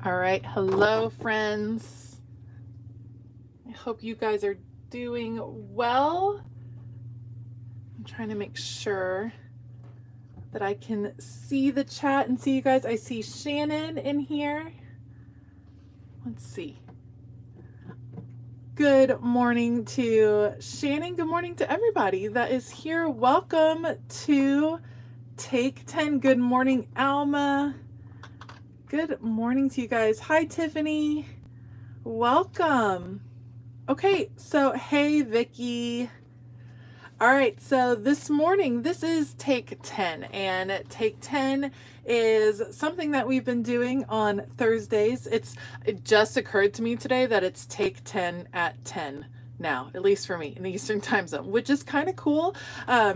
All right, hello friends. I hope you guys are doing well. I'm trying to make sure that I can see the chat and see you guys. I see Shannon in here. Let's see. Good morning to Shannon. Good morning to everybody that is here. Welcome to Take 10. Good morning, Alma. Good morning to you guys. Hi, Tiffany. Welcome. Okay, so hey, Vicky. All right, so this morning, this is Take 10, and Take 10 is something that we've been doing on Thursdays. It just occurred to me today that it's Take 10 at 10 now, at least for me, in the Eastern time zone, which is kind of cool.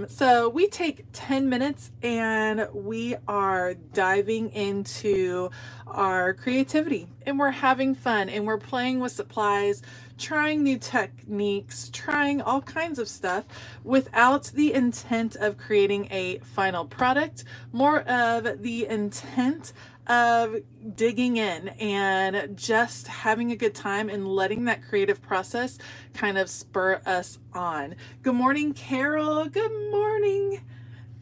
So we take 10 minutes and we are diving into our creativity, and we're having fun, and we're playing with supplies, trying new techniques, trying all kinds of stuff without the intent of creating a final product, more of the intent of digging in and just having a good time and letting that creative process kind of spur us on. Good morning, Carol. Good morning.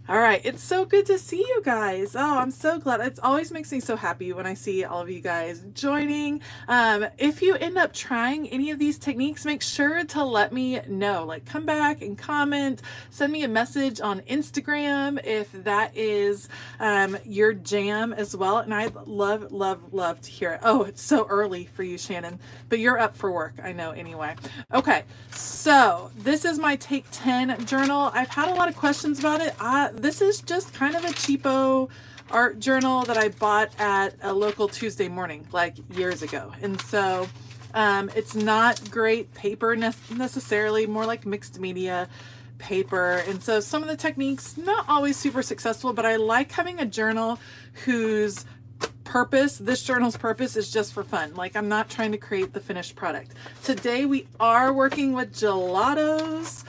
All right, it's so good to see you guys. Oh, I'm so glad. It always makes me so happy when I see all of you guys joining. If you end up trying any of these techniques, make sure to let me know. Like, come back and comment, send me a message on Instagram if that is your jam as well. And I'd love to hear it. Oh, it's so early for you, Shannon, but you're up for work, I know anyway. Okay, so this is my Take 10 journal. I've had a lot of questions about it. This is just kind of a cheapo art journal that I bought at a local Tuesday morning, like years ago. And so it's not great paper necessarily, more like mixed media paper. And so some of the techniques, not always super successful, but I like having a journal whose this journal's purpose is just for fun. Like, I'm not trying to create the finished product. Today we are working with gelatos.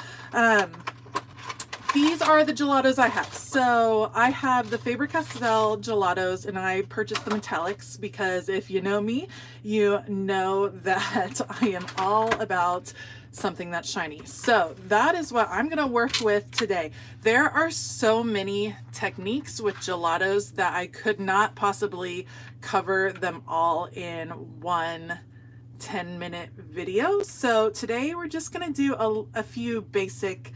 These are the gelatos I have. So I have the Faber-Castell gelatos, and I purchased the metallics because if you know me, you know that I am all about something that's shiny. So that is what I'm gonna work with today. There are so many techniques with gelatos that I could not possibly cover them all in one 10-minute video. So today we're just gonna do a few basic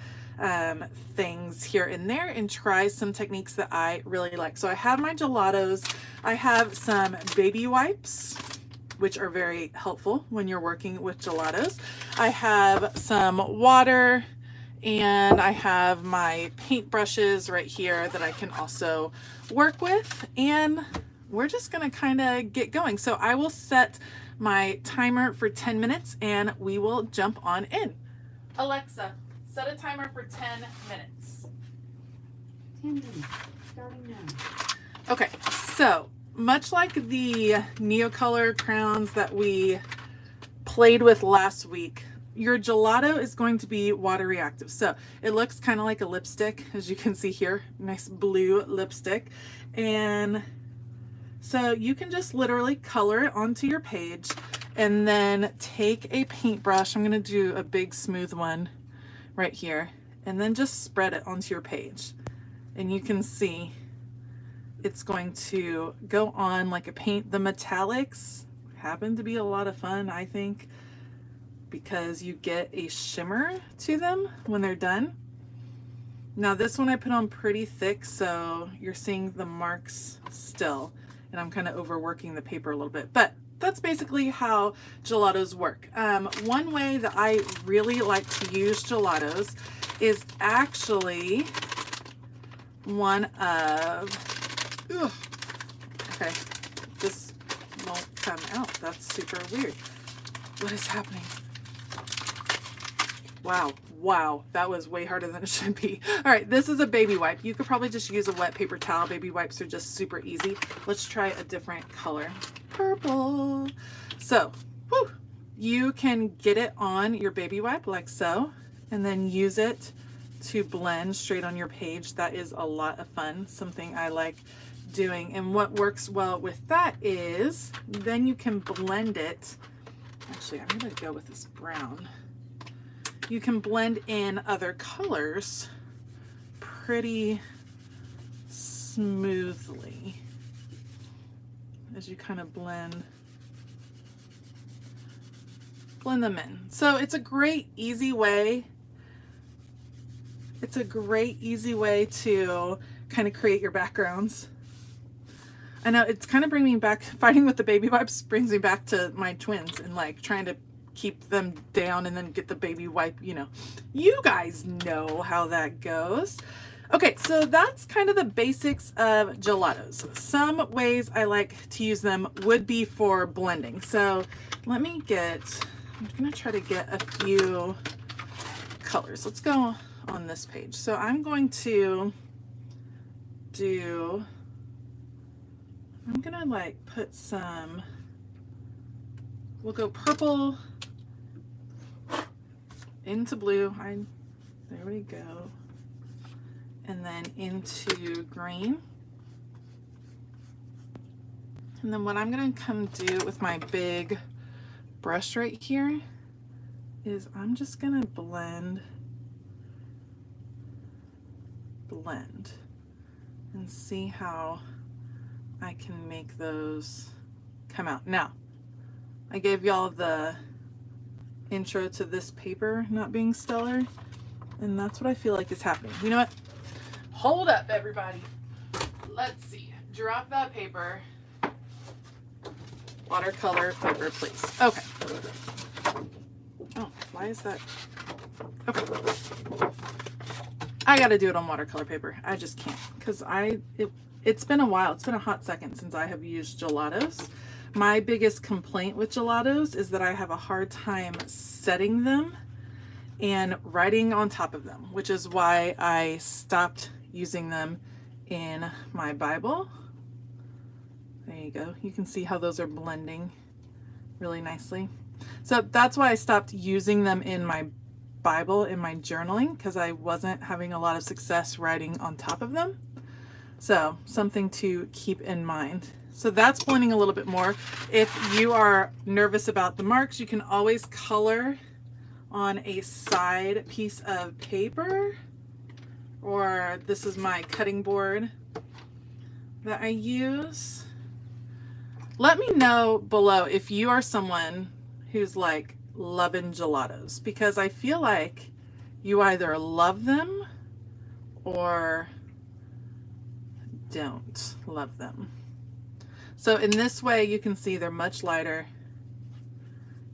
things here and there and try some techniques that I really like. So I have my gelatos. I have some baby wipes, which are very helpful when you're working with gelatos. I have some water, and I have my paint brushes right here that I can also work with. And we're just gonna kind of get going. So I will set my timer for 10 minutes and we will jump on in. Alexa, set a timer for 10 minutes. 10 minutes, starting now. Okay, so much like the Neocolor crowns that we played with last week, your gelato is going to be water reactive. So it looks kind of like a lipstick, as you can see here, nice blue lipstick. And so you can just literally color it onto your page and then take a paintbrush. I'm going to do a big smooth one right here, and then just spread it onto your page. And you can see it's going to go on like a paint. The metallics happen to be a lot of fun, I think, because you get a shimmer to them when they're done. Now this one I put on pretty thick, so you're seeing the marks still, and I'm kind of overworking the paper a little bit, but that's basically how gelatos work. One way that I really like to use gelatos is actually one of, okay, this won't come out. That's super weird. What is happening? Wow, that was way harder than it should be. All right, this is a baby wipe. You could probably just use a wet paper towel. Baby wipes are just super easy. Let's try a different color. Purple. So, you can get it on your baby wipe like so, and then use it to blend straight on your page. That is a lot of fun, something I like doing. And what works well with that is then you can blend it. Actually, I'm going to go with this brown. You can blend in other colors pretty smoothly as you kind of blend them in. So it's a great, easy way. It's a great, easy way to kind of create your backgrounds. I know it's kind of bringing me back, fighting with the baby wipes brings me back to my twins and like trying to keep them down and then get the baby wipe, you know. You guys know how that goes. Okay, so that's kind of the basics of gelatos. Some ways I like to use them would be for blending. So let me get, I'm gonna try to get a few colors. Let's go on this page. So I'm going to do, I'm gonna like put some, we'll go purple into blue. There we go. And then into green. And then what I'm gonna come do with my big brush right here is I'm just gonna blend and see how I can make those come out. Now, I gave y'all the intro to this paper not being stellar, and that's what I feel like is happening. You know what? Hold up, everybody. Let's see. Drop that paper. Watercolor paper, please. Okay. Oh, why is that? Okay. I gotta do it on watercolor paper. I just can't, because it's been a while. It's been a hot second since I have used gelatos. My biggest complaint with gelatos is that I have a hard time setting them and writing on top of them, which is why I stopped using them in my Bible. There you go. You can see how those are blending really nicely. So that's why I stopped using them in my Bible, in my journaling, because I wasn't having a lot of success writing on top of them. So something to keep in mind. So that's blending a little bit more. If you are nervous about the marks, you can always color on a side piece of paper, or this is my cutting board that I use. Let me know below if you are someone who's like loving gelatos, because I feel like you either love them or don't love them. So in this way, you can see they're much lighter.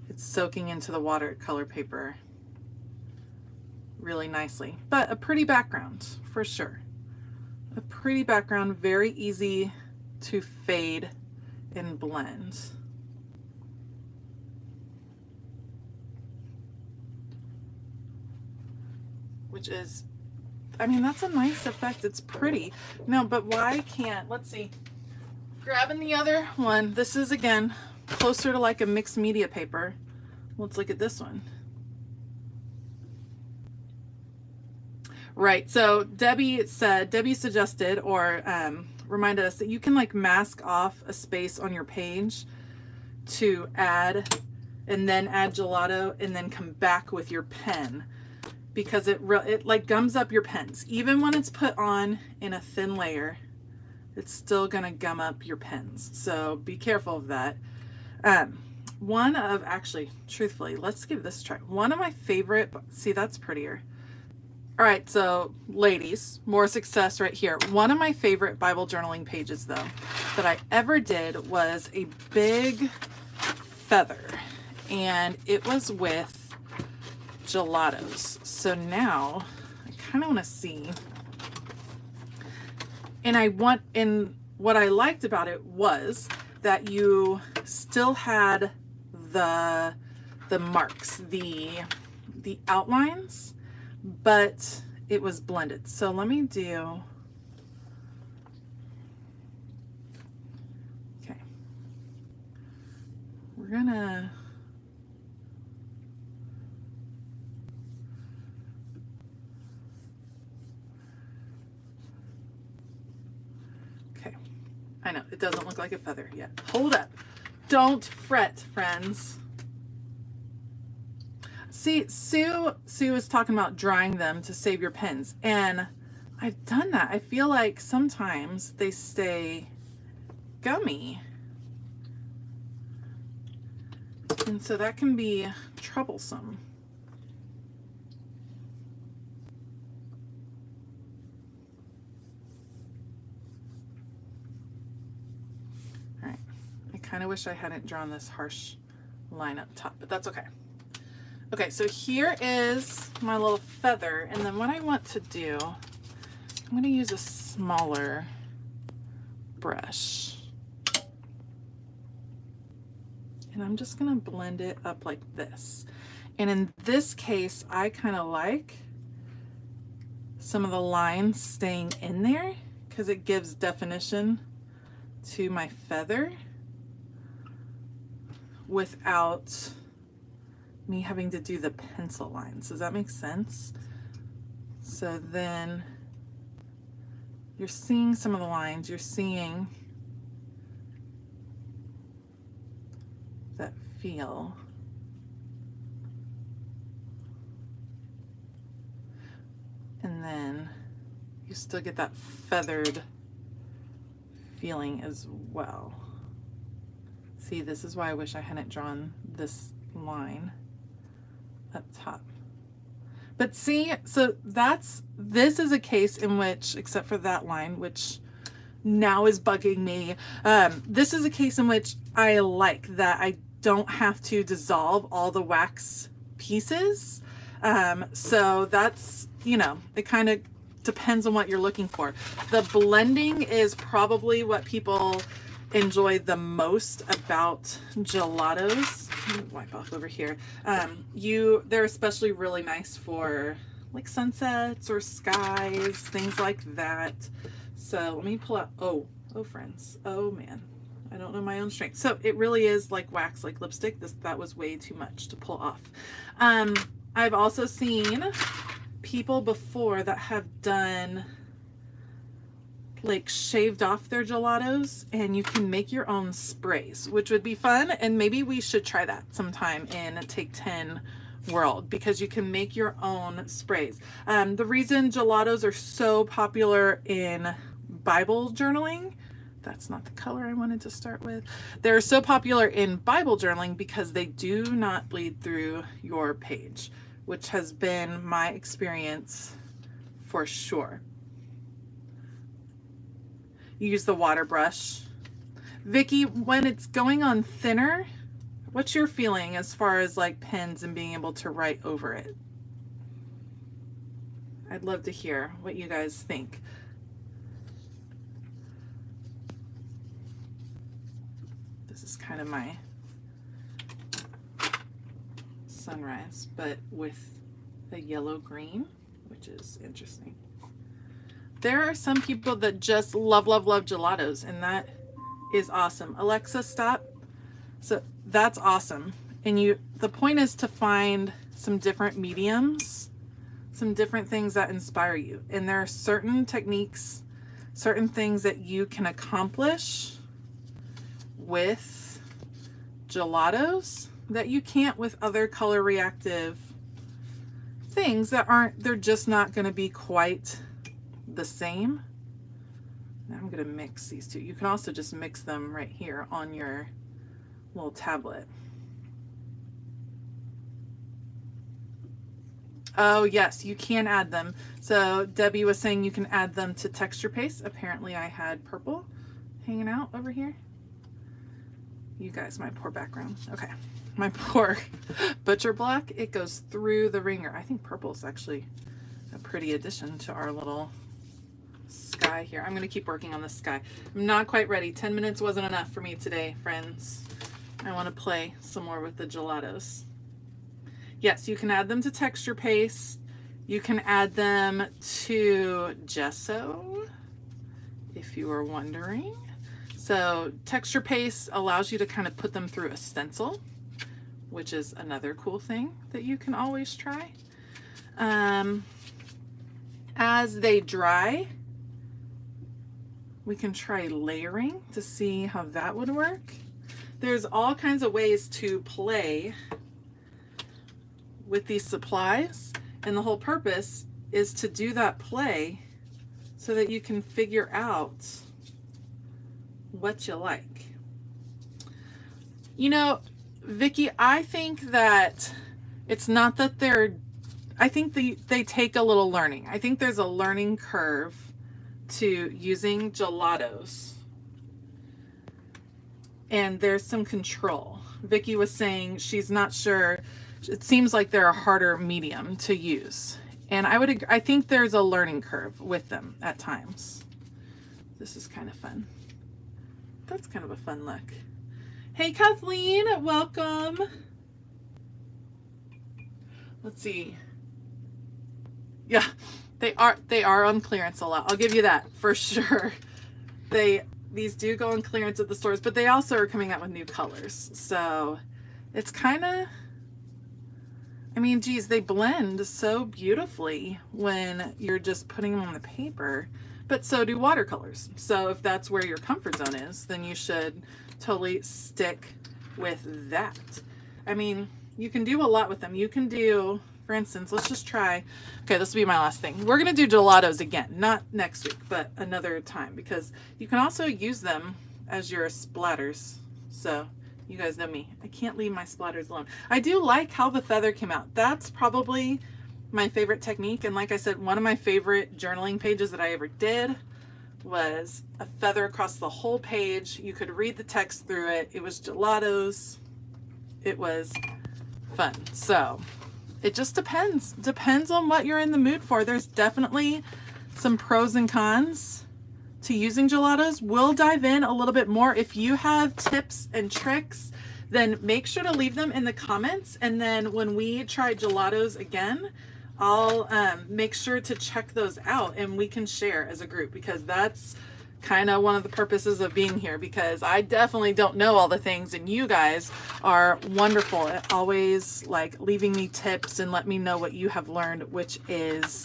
It's soaking into the watercolor paper really nicely, but a pretty background for sure. A pretty background, very easy to fade and blend. Which is, I mean, that's a nice effect. It's pretty. No, but why can't, let's see. Grabbing the other one. This is, again, closer to like a mixed media paper. Let's look at this one. Right, so Debbie suggested or reminded us that you can like mask off a space on your page to add, and then add gelato, and then come back with your pen, because it like gums up your pens. Even when it's put on in a thin layer, it's still gonna gum up your pens. So be careful of that. Actually, truthfully, let's give this a try. One of my favorite, see, that's prettier. All right, so ladies, more success right here. One of my favorite Bible journaling pages, though, that I ever did was a big feather, and it was with gelatos. So now I kind of want to see, and what I liked about it was that you still had the marks, the outlines, but it was blended. So let me do, okay, we're gonna, Okay. I know, it doesn't look like a feather yet. Hold up. Don't fret, friends. See, Sue is talking about drying them to save your pens. And I've done that. I feel like sometimes they stay gummy. And so that can be troublesome. All right. I kind of wish I hadn't drawn this harsh line up top, but that's okay. Okay, so here is my little feather, and then what I want to do, I'm going to use a smaller brush. And I'm just going to blend it up like this. And in this case, I kind of like some of the lines staying in there because it gives definition to my feather without me having to do the pencil lines. Does that make sense? So then you're seeing some of the lines, you're seeing that feel. And then you still get that feathered feeling as well. See, this is why I wish I hadn't drawn this line up top. But see, so this is a case in which, except for that line, which now is bugging me, this is a case in which I like that I don't have to dissolve all the wax pieces. So that's, you know, it kind of depends on what you're looking for. The blending is probably what people enjoy the most about gelatos. Let me wipe off over here. They're especially really nice for like sunsets or skies, things like that. So let me pull out, oh friends, oh man, I don't know my own strength. So it really is like wax, like lipstick. That was way too much to pull off. I've also seen people before that have done like shaved off their gelatos, and you can make your own sprays, which would be fun. And maybe we should try that sometime in Take 10 world, because you can make your own sprays. The reason gelatos are so popular in Bible journaling, that's not the color I wanted to start with. They're so popular in Bible journaling because they do not bleed through your page, which has been my experience for sure. Use the water brush. Vicky, when it's going on thinner, what's your feeling as far as like pens and being able to write over it? I'd love to hear what you guys think. This is kind of my sunrise, but with a yellow green, which is interesting. There are some people that just love gelatos, and that is awesome. Alexa, stop. So that's awesome. And the point is to find some different mediums, some different things that inspire you. And there are certain techniques, certain things that you can accomplish with gelatos that you can't with other color reactive things that they're just not going to be quite the same. Now I'm going to mix these two. You can also just mix them right here on your little tablet. Oh yes, you can add them. So Debbie was saying you can add them to texture paste. Apparently I had purple hanging out over here. You guys, my poor background. Okay, my poor butcher block. It goes through the ringer. I think purple is actually a pretty addition to our little sky here. I'm going to keep working on the sky. I'm not quite ready. 10 minutes wasn't enough for me today, friends. I want to play some more with the gelatos. Yes, you can add them to texture paste. You can add them to gesso, if you were wondering. So texture paste allows you to kind of put them through a stencil, which is another cool thing that you can always try. As they dry, we can try layering to see how that would work. There's all kinds of ways to play with these supplies, and the whole purpose is to do that play so that you can figure out what you like. You know, Vicki, I think that it's not that I think they take a little learning. I think there's a learning curve to using gelatos. And there's some control. Vicki was saying she's not sure. It seems like they're a harder medium to use. And I think there's a learning curve with them at times. This is kind of fun. That's kind of a fun look. Hey Kathleen, welcome. Let's see. Yeah, they are on clearance a lot. I'll give you that for sure. These do go on clearance at the stores, but they also are coming out with new colors. So it's kind of, I mean, geez, they blend so beautifully when you're just putting them on the paper, but so do watercolors. So if that's where your comfort zone is, then you should totally stick with that. I mean, you can do a lot with them. You can do, for instance, let's just try, okay, this will be my last thing. We're going to do gelatos again, not next week, but another time, because you can also use them as your splatters. So you guys know me. I can't leave my splatters alone. I do like how the feather came out. That's probably my favorite technique. And like I said, one of my favorite journaling pages that I ever did was a feather across the whole page. You could read the text through it. It was gelatos. It was fun. So it just depends on what you're in the mood for. There's definitely some pros and cons to using gelatos. We'll dive in a little bit more. If you have tips and tricks, then make sure to leave them in the comments. And then when we try gelatos again, I'll make sure to check those out and we can share as a group, because that's kind of one of the purposes of being here, because I definitely don't know all the things, and you guys are wonderful at always like leaving me tips and let me know what you have learned, which is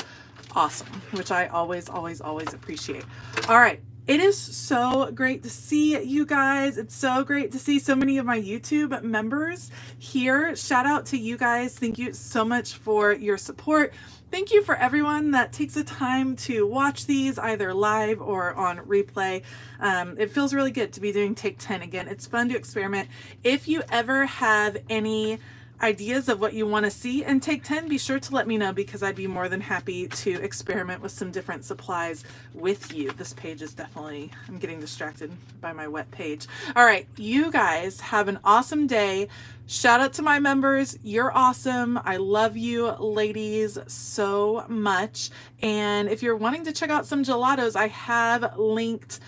awesome, which I always appreciate. All right. It is so great to see you guys. It's so great to see so many of my YouTube members here. Shout out to you guys. Thank you so much for your support. Thank you for everyone that takes the time to watch these either live or on replay. It feels really good to be doing Take 10 again. It's fun to experiment. If you ever have any ideas of what you want to see in Take 10, be sure to let me know, because I'd be more than happy to experiment with some different supplies with you. This page is definitely, I'm getting distracted by my wet page. All right, you guys have an awesome day. Shout out to my members. You're awesome. I love you ladies so much. And if you're wanting to check out some gelatos, I have linked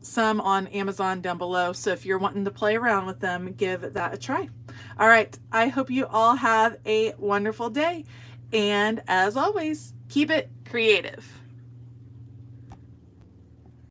some on Amazon down below. So if you're wanting to play around with them, give that a try. All right. I hope you all have a wonderful day. And as always, keep it creative.